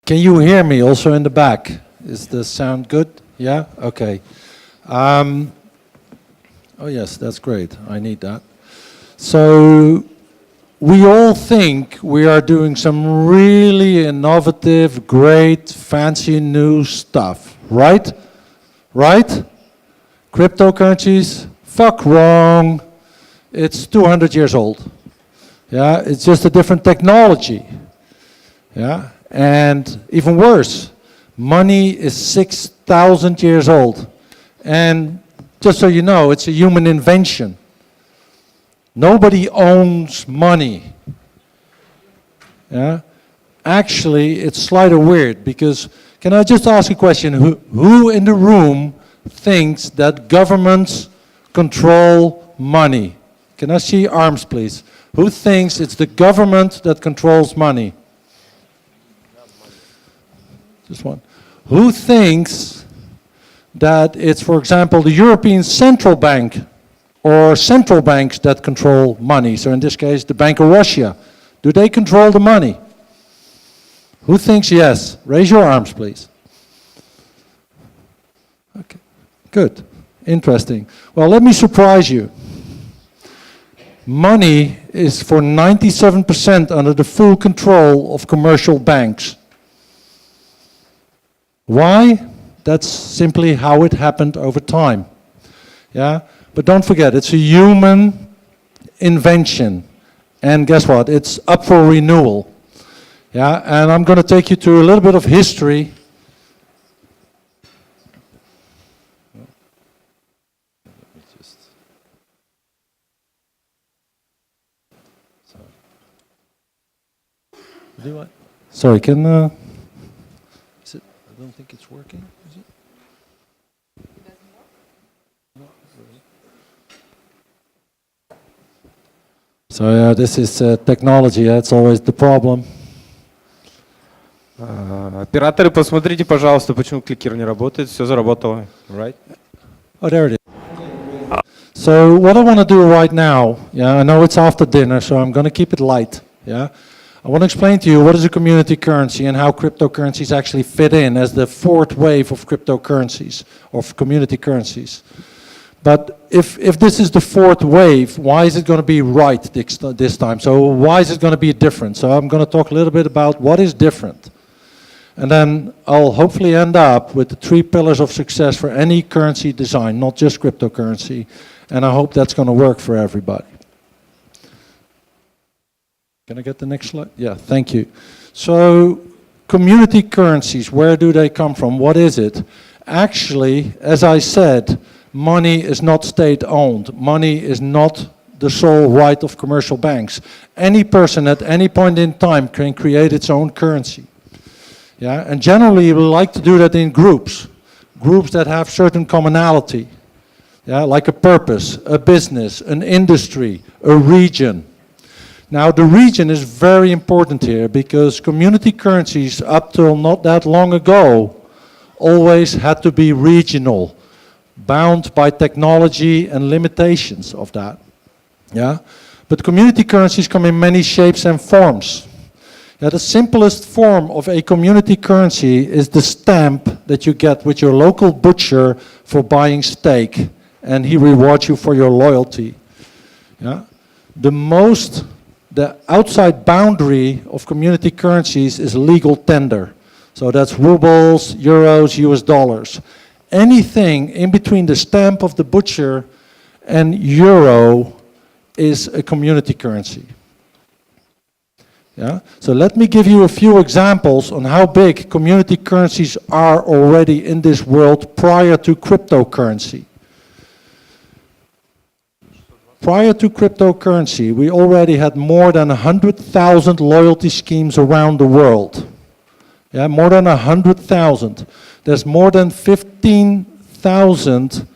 Can you hear me also in the back? Is the sound good? Yeah? Okay. Oh yes, that's great. I need that. So we all think we are doing some really innovative, great, fancy new stuff, right? Right? Cryptocurrencies? Fuck wrong. It's 200 years old. Yeah, it's just a different technology. Yeah, and even worse, money is 6,000 years old. And just so you know, it's a human invention. Nobody owns money. Yeah? Actually, it's slightly weird because, can I just ask a question? Who in the room thinks that governments control money? Can I see arms, please? Who thinks it's the government that controls money? Just one. Who thinks that it's, for example, the European Central Bank or central banks that control money? So in this case, the Bank of Russia. Do they control the money? Who thinks yes? Raise your arms, please. Okay, good, interesting. Well, let me surprise you. Money is for 97% under the full control of commercial banks. Why? That's simply how it happened over time. Yeah? But don't forget, it's a human invention. And guess what? It's up for renewal. Yeah? And I'm going to take you to a little bit of history. Sorry, can... is it? I don't think it's working, is it? It doesn't work? No, really. So this is technology, that's always the problem. Операторы, посмотрите, пожалуйста, почему кликер не работает. Все заработало, right? Oh, there it is. So what I want to do right now, yeah, I know it's after dinner, so I'm going to keep it light, yeah. I want to explain to you what is a community currency and how cryptocurrencies actually fit in as the fourth wave of cryptocurrencies, of community currencies. But if this is the fourth wave, why is it going to be right this time? So why is it going to be different? So I'm going to talk a little bit about what is different. And then I'll hopefully end up with the 3 pillars of success for any currency design, not just cryptocurrency. And I hope that's going to work for everybody. Can I get the next slide? Yeah, thank you. So, community currencies, where do they come from? What is it? Actually, as I said, money is not state-owned. Money is not the sole right of commercial banks. Any person at any point in time can create its own currency. Yeah, and generally we like to do that in groups. Groups that have certain commonality. Yeah, like a purpose, a business, an industry, a region. Now the region is very important here because community currencies up till not that long ago always had to be regional, bound by technology and limitations of that. Yeah? But community currencies come in many shapes and forms. Yeah, the simplest form of a community currency is the stamp that you get with your local butcher for buying steak, and he rewards you for your loyalty. Yeah? The outside boundary of community currencies is legal tender. So that's rubles, euros, US dollars. Anything in between the stamp of the butcher and euro is a community currency. Yeah? So let me give you a few examples on how big community currencies are already in this world prior to cryptocurrency. Prior to cryptocurrency, we already had more than 100,000 loyalty schemes around the world. Yeah, more than 100,000. There's more than 15,000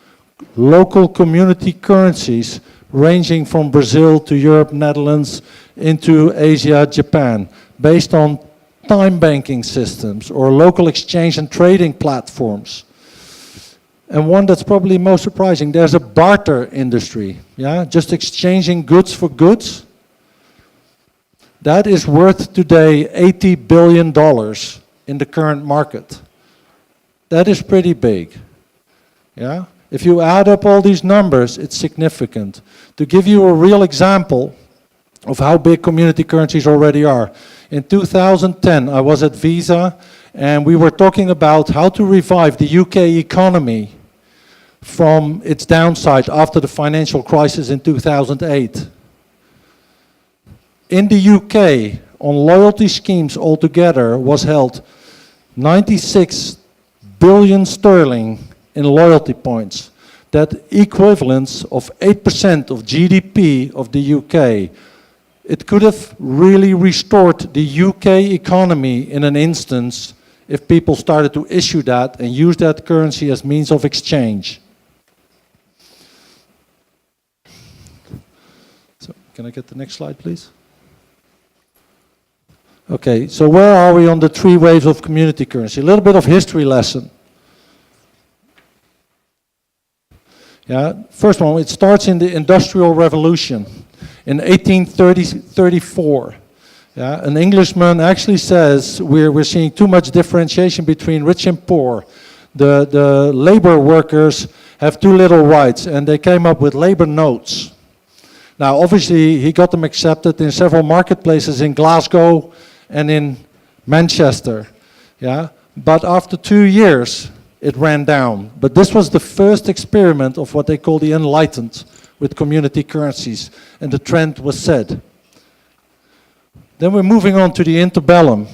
local community currencies ranging from Brazil to Europe, Netherlands, into Asia, Japan, based on time banking systems or local exchange and trading platforms. And one that's probably most surprising, there's a barter industry, yeah, just exchanging goods for goods. That is worth today $80 billion in the current market. That is pretty big. Yeah? If you add up all these numbers, it's significant. To give you a real example of how big community currencies already are. In 2010, I was at Visa, and we were talking about how to revive the UK economy from its downside after the financial crisis in 2008. In the UK, on loyalty schemes altogether, was held 96 billion sterling in loyalty points. That equivalence of 8% of GDP of the UK. It could have really restored the UK economy in an instance if people started to issue that and use that currency as means of exchange. So, can I get the next slide, please? Okay, so where are we on the 3 waves of community currency? A little bit of history lesson. Yeah, first one, it starts in the Industrial Revolution in 1834. Yeah, an Englishman actually says we're seeing too much differentiation between rich and poor. The labor workers have too little rights, and they came up with labor notes. Now, obviously, he got them accepted in several marketplaces in Glasgow and in Manchester. Yeah, but after 2 years, it ran down. But this was the first experiment of what they call the Enlightened with community currencies, and the trend was set. Then we're moving on to the Interbellum.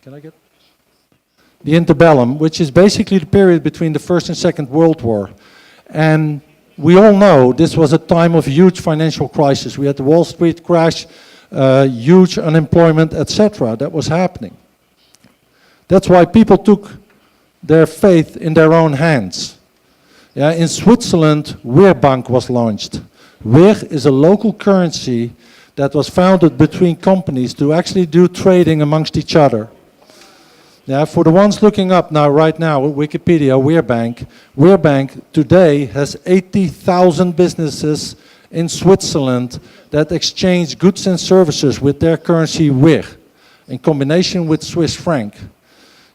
Can I get the Interbellum, which is basically the period between the First and Second World War. And we all know this was a time of huge financial crisis. We had the Wall Street crash, huge unemployment, etc. that was happening. That's why people took their faith in their own hands. Yeah, in Switzerland, Wehrbank was launched. Wehr is a local currency that was founded between companies to actually do trading amongst each other. Yeah, for the ones looking up now, right now, Wikipedia, Wehrbank today has 80,000 businesses in Switzerland that exchange goods and services with their currency Wehr, in combination with Swiss franc.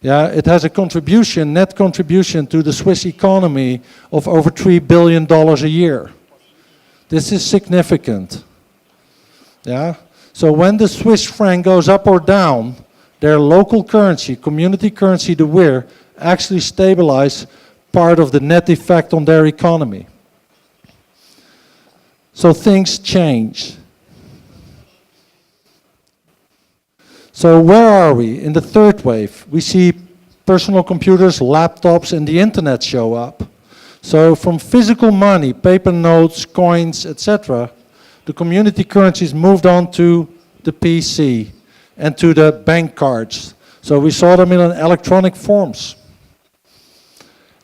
Yeah, it has a contribution, net contribution to the Swiss economy of over $3 billion a year. This is significant. Yeah, so when the Swiss franc goes up or down, their local currency, community currency, the Wehr, actually stabilize part of the net effect on their economy. So things change. So where are we? In the 3rd wave, we see personal computers, laptops, and the internet show up. So from physical money, paper notes, coins, etc., the community currencies moved on to the PC and to the bank cards. So we saw them in electronic forms.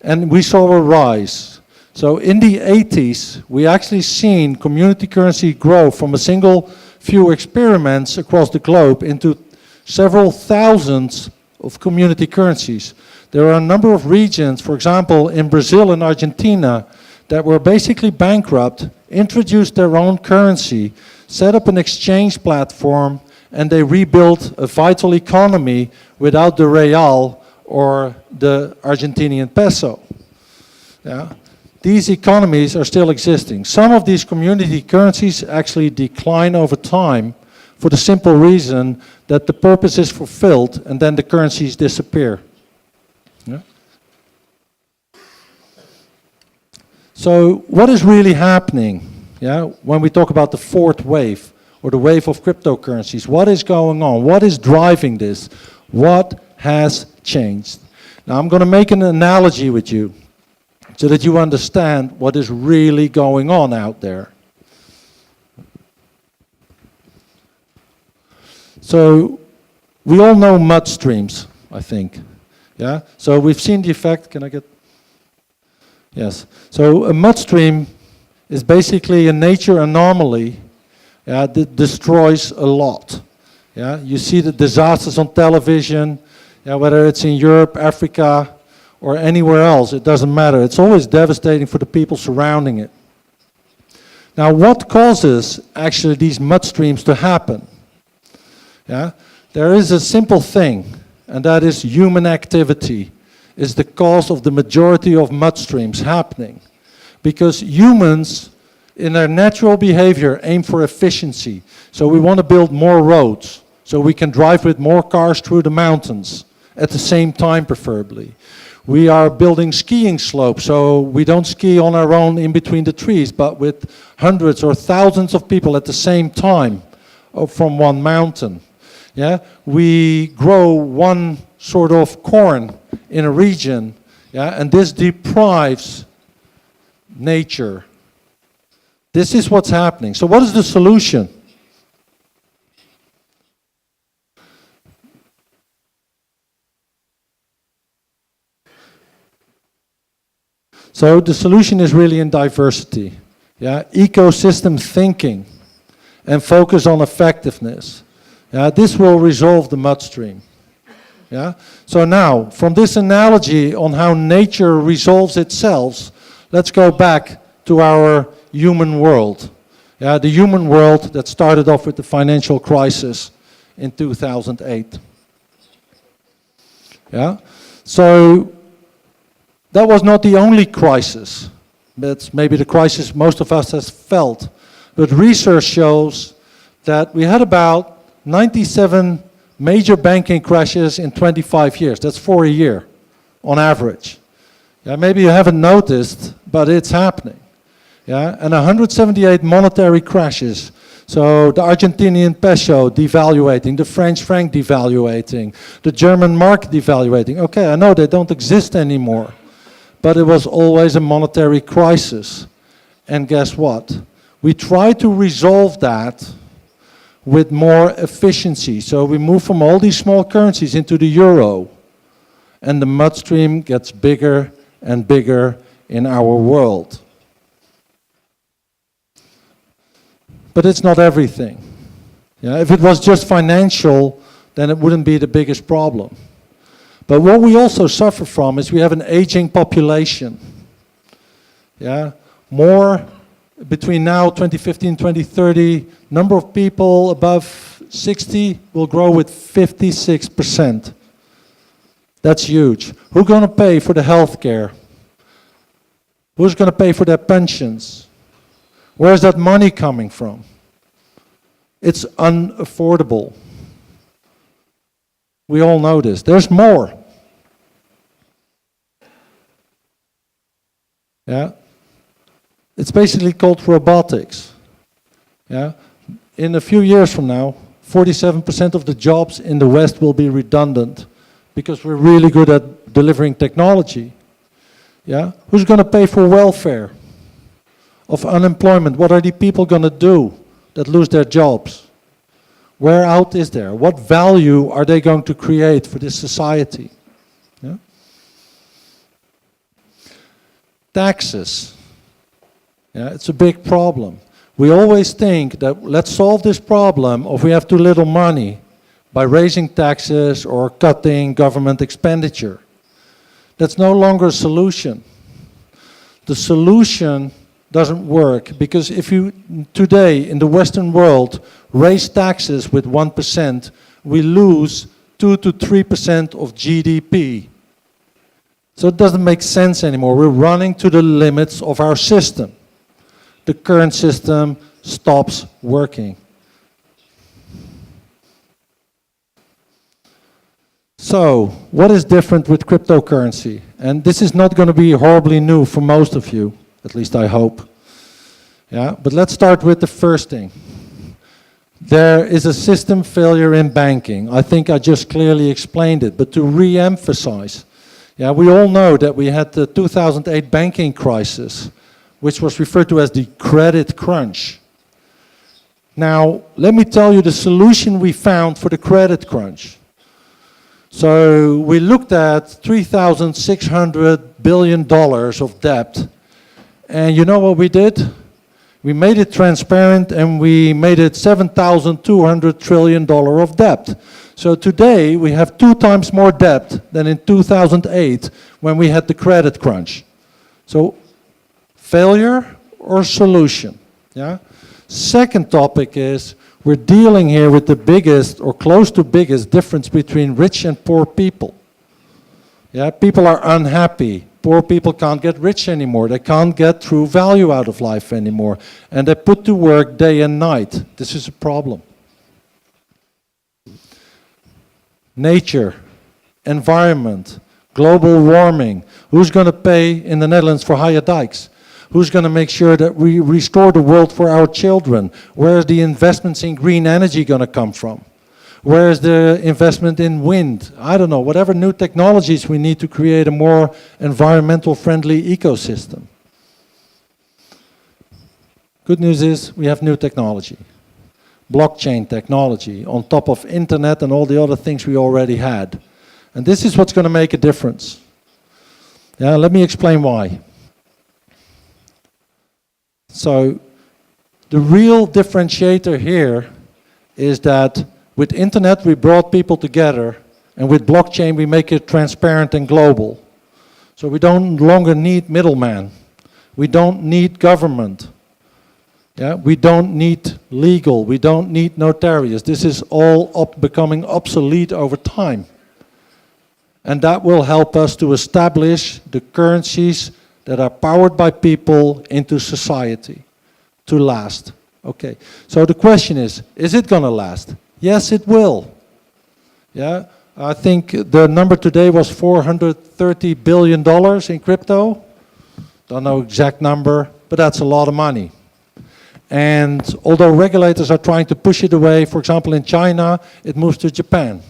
And we saw a rise. So in the 80s, we actually seen community currency grow from a single few experiments across the globe into several thousands of community currencies. There are a number of regions, for example, in Brazil and Argentina, that were basically bankrupt, introduced their own currency, set up an exchange platform, and they rebuilt a vital economy without the real or the Argentinian peso. Yeah. These economies are still existing. Some of these community currencies actually decline over time for the simple reason that the purpose is fulfilled and then the currencies disappear. Yeah. So what is really happening, yeah, when we talk about the 4th wave or the wave of cryptocurrencies? What is going on? What is driving this? What has changed? Now I'm going to make an analogy with you so that you understand what is really going on out there. So we all know mud streams, I think. Yeah. So we've seen the effect. Can I get? Yes. So a mud stream is basically a nature anomaly, yeah, that destroys a lot. Yeah. You see the disasters on television, yeah, whether it's in Europe, Africa, or anywhere else. It doesn't matter. It's always devastating for the people surrounding it. Now, what causes actually these mud streams to happen? Yeah, there is a simple thing, and that is human activity is the cause of the majority of mudstreams happening. Because humans, in their natural behavior, aim for efficiency. So we want to build more roads, so we can drive with more cars through the mountains, at the same time preferably. We are building skiing slopes, so we don't ski on our own in between the trees, but with hundreds or thousands of people at the same time from one mountain. Yeah? We grow one sort of corn in a region, yeah? And this deprives nature. This is what's happening. So what is the solution? So the solution is really in diversity, yeah? Ecosystem thinking and focus on effectiveness. Yeah? This will resolve the mudstream. Yeah? So now, from this analogy on how nature resolves itself, let's go back to our human world. Yeah? The human world that started off with the financial crisis in 2008. Yeah? So that was not the only crisis. That's maybe the crisis most of us has felt. But research shows that we had about 97 major banking crashes in 25 years. That's 4 a year, on average. Yeah, maybe you haven't noticed, but it's happening. Yeah, and 178 monetary crashes. So the Argentinian peso devaluating, the French franc devaluating, the German mark devaluating. Okay, I know they don't exist anymore, but it was always a monetary crisis. And guess what? We try to resolve that with more efficiency. So we move from all these small currencies into the euro, and the mudstream gets bigger and bigger in our world. But it's not everything. Yeah, if it was just financial, then it wouldn't be the biggest problem. But what we also suffer from is we have an aging population. Yeah, more between now, 2015, 2030, number of people above 60 will grow with 56%. That's huge. Who's going to pay for the health care? Who's going to pay for their pensions? Where's that money coming from? It's unaffordable. We all know this. There's more. Yeah. It's basically called robotics. Yeah? In a few years from now, 47% of the jobs in the West will be redundant because we're really good at delivering technology. Yeah? Who's going to pay for welfare? Of unemployment, what are the people going to do that lose their jobs? Where out is there? What value are they going to create for this society? Yeah? Taxes. Yeah, it's a big problem. We always think that let's solve this problem if we have too little money by raising taxes or cutting government expenditure. That's no longer a solution. The solution doesn't work because if you today in the Western world raise taxes with 1%, we lose 2 to 3% of GDP. So it doesn't make sense anymore. We're running to the limits of our system. The current system stops working. So, what is different with cryptocurrency? And this is not going to be horribly new for most of you, at least I hope. Yeah, but let's start with the first thing. There is a system failure in banking. I think I just clearly explained it, but to re-emphasize, yeah, we all know that we had the 2008 banking crisis, which was referred to as the credit crunch. Now, let me tell you the solution we found for the credit crunch. So we looked at $3,600 billion of debt, and you know what we did? We made it transparent and we made it $7,200 trillion of debt. So today we have 2 times more debt than in 2008 when we had the credit crunch. So failure or solution? Yeah. Second topic is We're dealing here with the biggest or close to biggest difference between rich and poor people. Yeah, people are unhappy. Poor people can't get rich anymore. They can't get true value out of life anymore. And they put to work day and night. This is a problem. Nature, environment, global warming. Who's going to pay in the Netherlands for higher dikes? Who's going to make sure that we restore the world for our children? Where is the investments in green energy going to come from? Where is the investment in wind? I don't know, whatever new technologies we need to create a more environmental friendly ecosystem. Good news is we have new technology. Blockchain technology on top of internet and all the other things we already had. And this is what's going to make a difference. Yeah, let me explain why. So, the real differentiator here is that with internet we brought people together, and with blockchain we make it transparent and global. So we don't longer need middlemen. We don't need government. Yeah, we don't need legal. We don't need notarius. This is all becoming obsolete over time. And that will help us to establish the currencies that are powered by people into society to last. Okay, so the question is it going to last? Yes, it will. Yeah, I think the number today was $430 billion in crypto. Don't know exact number, but that's a lot of money. And although regulators are trying to push it away, for example in China, it moves to Japan.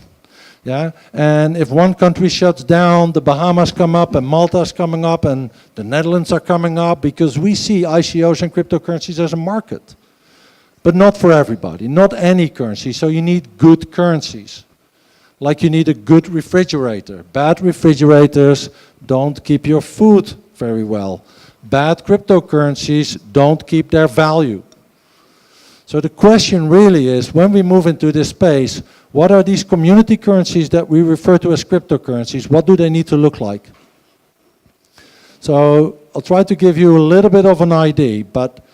Yeah, and if one country shuts down, the Bahamas come up and Malta's coming up and the Netherlands are coming up because we see ICOs and cryptocurrencies as a market. But not for everybody, not any currency, so you need good currencies. Like you need a good refrigerator. Bad refrigerators don't keep your food very well. Bad cryptocurrencies don't keep their value. So the question really is, when we move into this space, what are these community currencies that we refer to as cryptocurrencies? What do they need to look like? So I'll try to give you a little bit of an idea, but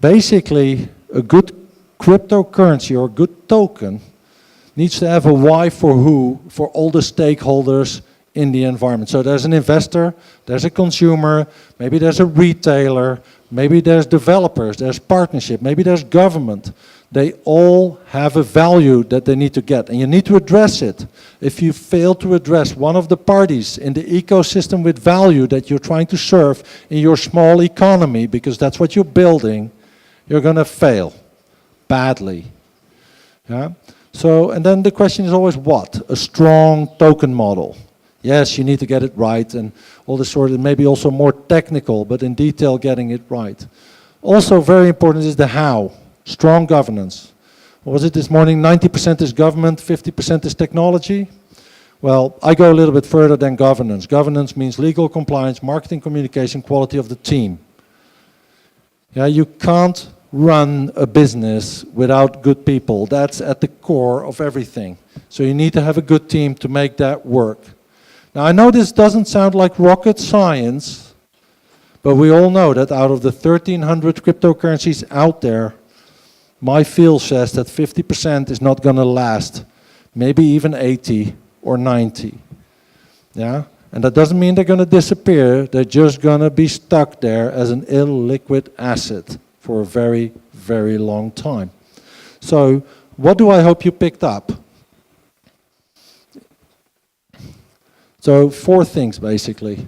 basically a good cryptocurrency or good token needs to have a why for who for all the stakeholders in the environment. So there's an investor, there's a consumer, maybe there's a retailer, maybe there's developers, there's partnership, maybe there's government. They all have a value that they need to get, and you need to address it. If you fail to address one of the parties in the ecosystem with value that you're trying to serve in your small economy, because that's what you're building, you're going to fail badly. Yeah? So, and then the question is always what? A strong token model. Yes, you need to get it right and all this sort of, maybe also more technical, but in detail getting it right. Also very important is the how. Strong governance. What was it this morning? 90% is government, 50% is technology. Well, I go a little bit further than governance. Governance means legal compliance, marketing, communication, quality of the team. Yeah, you can't run a business without good people. That's at the core of everything. So you need to have a good team to make that work. Now I know this doesn't sound like rocket science, but we all know that out of the 1,300 cryptocurrencies out there, my feel says that 50% is not going to last, maybe even 80 or 90. Yeah? And that doesn't mean they're going to disappear, they're just going to be stuck there as an illiquid asset for a very, very long time. So, what do I hope you picked up? So, 4 things basically.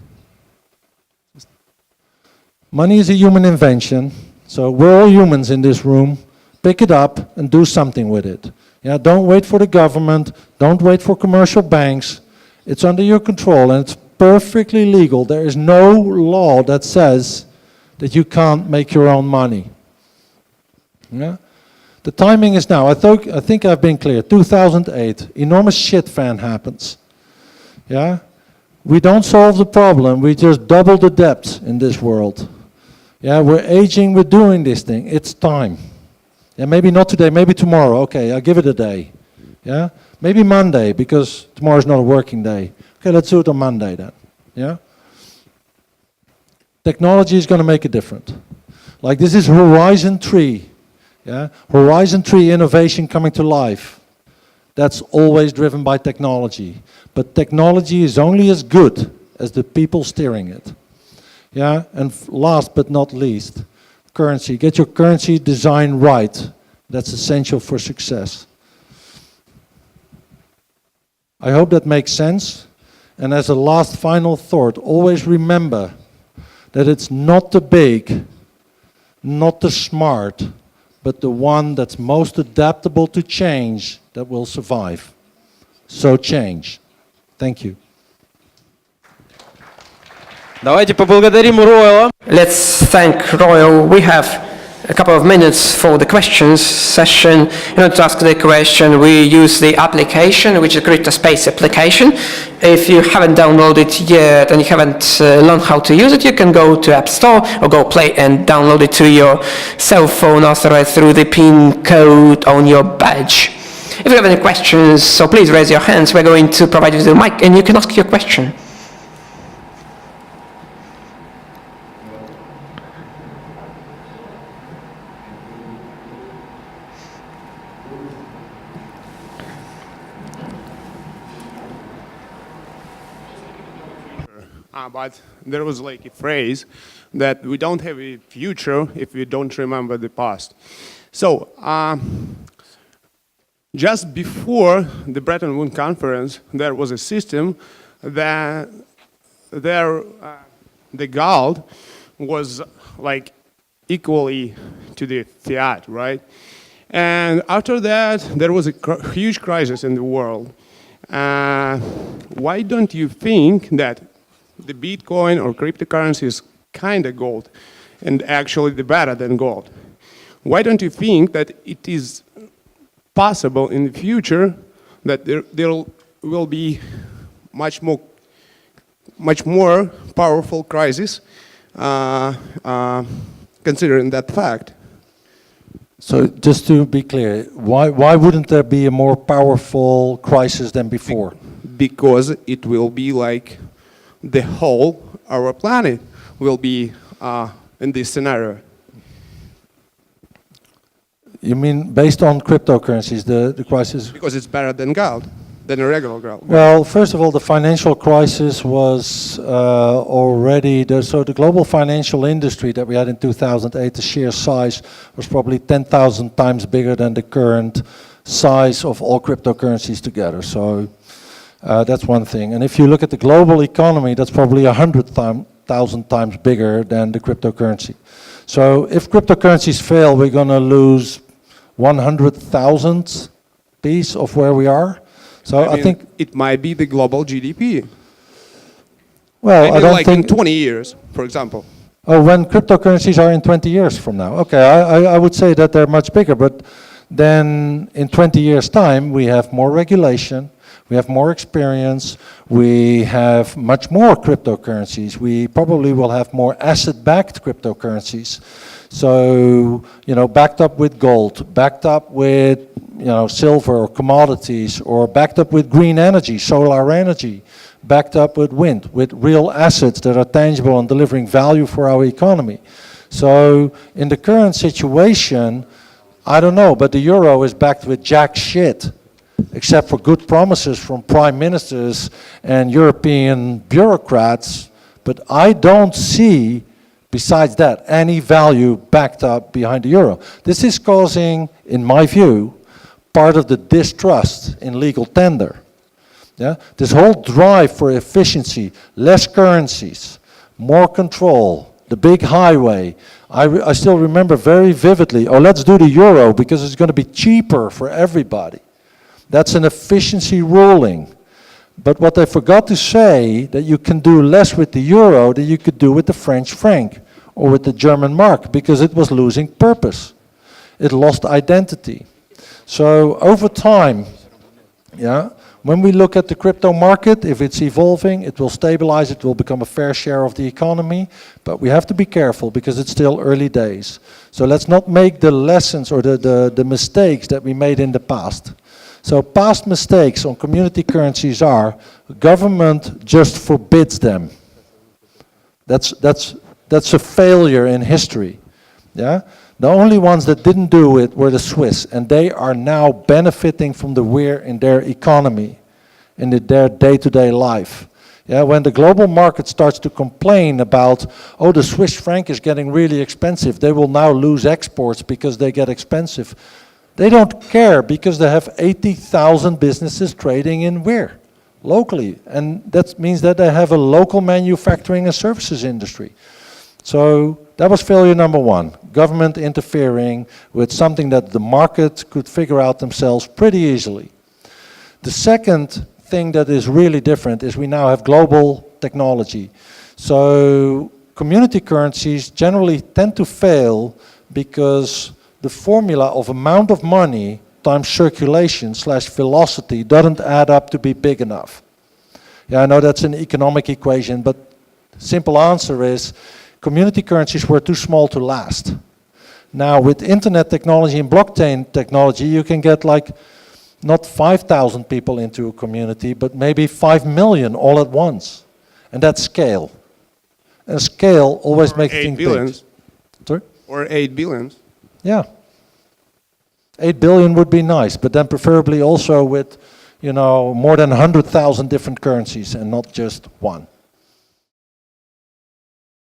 Money is a human invention, so we're all humans in this room. Pick it up and do something with it. Yeah, don't wait for the government, don't wait for commercial banks. It's under your control and it's perfectly legal. There is no law that says that you can't make your own money. Yeah? The timing is now. I think I've been clear. 2008, enormous shit fan happens. Yeah? We don't solve the problem, we just double the debts in this world. Yeah, we're aging, we're doing this thing. It's time. Yeah, maybe not today, maybe tomorrow. Okay, I'll give it a day. Yeah? Maybe Monday, because tomorrow's not a working day. Okay, let's do it on Monday then. Yeah? Technology is going to make a difference. Like this is Horizon 3. Yeah? Horizon 3 innovation coming to life. That's always driven by technology. But technology is only as good as the people steering it. Yeah? And last but not least, currency. Get your currency design right. That's essential for success. I hope that makes sense. And as a last final thought, always remember that it's not the big, not the smart, but the one that's most adaptable to change that will survive. So change. Thank you. Давайте поблагодарим Роэла. Let's thank Roel. We have a couple of minutes for the questions session. In order to ask the question, we use the application, which is a Cryptospace application. If you haven't downloaded it yet and you haven't learned how to use it, you can go to App Store or go Play and download it to your cell phone, authorized through the PIN code on your badge. If you have any questions, so please raise your hands. We're going to provide you with the mic and you can ask your question. But there was like a phrase that we don't have a future if we don't remember the past. So just before the Bretton Woods Conference, there was a system that the gold was like equally to the fiat, right? And after that, there was a huge crisis in the world. Why don't you think that the Bitcoin or cryptocurrency is kind of gold and actually the better than gold? Why don't you think that it is possible in the future that there will be much more powerful crisis considering that fact? So just to be clear, why wouldn't there be a more powerful crisis than before? Because it will be like the whole our planet will be in this scenario. You mean based on cryptocurrencies, the crisis? Because it's better than gold, than a regular gold. Well, first of all, the financial crisis was already, so the global financial industry that we had in 2008, the sheer size was probably 10,000 times bigger than the current size of all cryptocurrencies together. So that's one thing. And if you look at the global economy, that's probably 100,000 times bigger than the cryptocurrency. So if cryptocurrencies fail, we're going to lose 100,000 piece of where we are. So I think it might be the global GDP. Well, maybe I don't like think in 20 years, for example. Oh, when cryptocurrencies are in 20 years from now. Okay, I would say that they're much bigger, but then in 20 years' time, we have more regulation, we have more experience, we have much more cryptocurrencies. We probably will have more asset-backed cryptocurrencies. So, backed up with gold, backed up with, silver or commodities, or backed up with green energy, solar energy, backed up with wind, with real assets that are tangible and delivering value for our economy. So, in the current situation, I don't know, but the euro is backed with jack shit, except for good promises from prime ministers and European bureaucrats. But I don't see, besides that, any value backed up behind the euro. This is causing, in my view, part of the distrust in legal tender. Yeah? This whole drive for efficiency, less currencies, more control, the big highway. I still remember very vividly, let's do the euro because it's going to be cheaper for everybody. That's an efficiency ruling. But what they forgot to say, that you can do less with the euro than you could do with the French franc or with the German mark, because it was losing purpose. It lost identity. So over time, when we look at the crypto market, if it's evolving, it will stabilize, it will become a fair share of the economy, but we have to be careful because it's still early days. So let's not make the lessons or the mistakes that we made in the past. So past mistakes on community currencies are, government just forbids them. That's a failure in history. Yeah? The only ones that didn't do it were the Swiss, and they are now benefiting from the wear in their economy, in their day-to-day life. Yeah, when the global market starts to complain about, oh, the Swiss franc is getting really expensive, they will now lose exports because they get expensive. They don't care because they have 80,000 businesses trading in wear locally, and that means that they have a local manufacturing and services industry. So that was failure number one, government interfering with something that the market could figure out themselves pretty easily. The second thing that is really different is we now have global technology. So community currencies generally tend to fail because the formula of amount of money times circulation / velocity doesn't add up to be big enough. Yeah, I know that's an economic equation, but simple answer is community currencies were too small to last. Now with internet technology and blockchain technology, you can get like not 5,000 people into a community, but maybe 5 million all at once. And that's scale. And scale always Or makes 8 things billions. big. Sorry? Or 8 billions. Yeah. 8 billion would be nice, but then preferably also with, you know, more than 100,000 different currencies and not just one.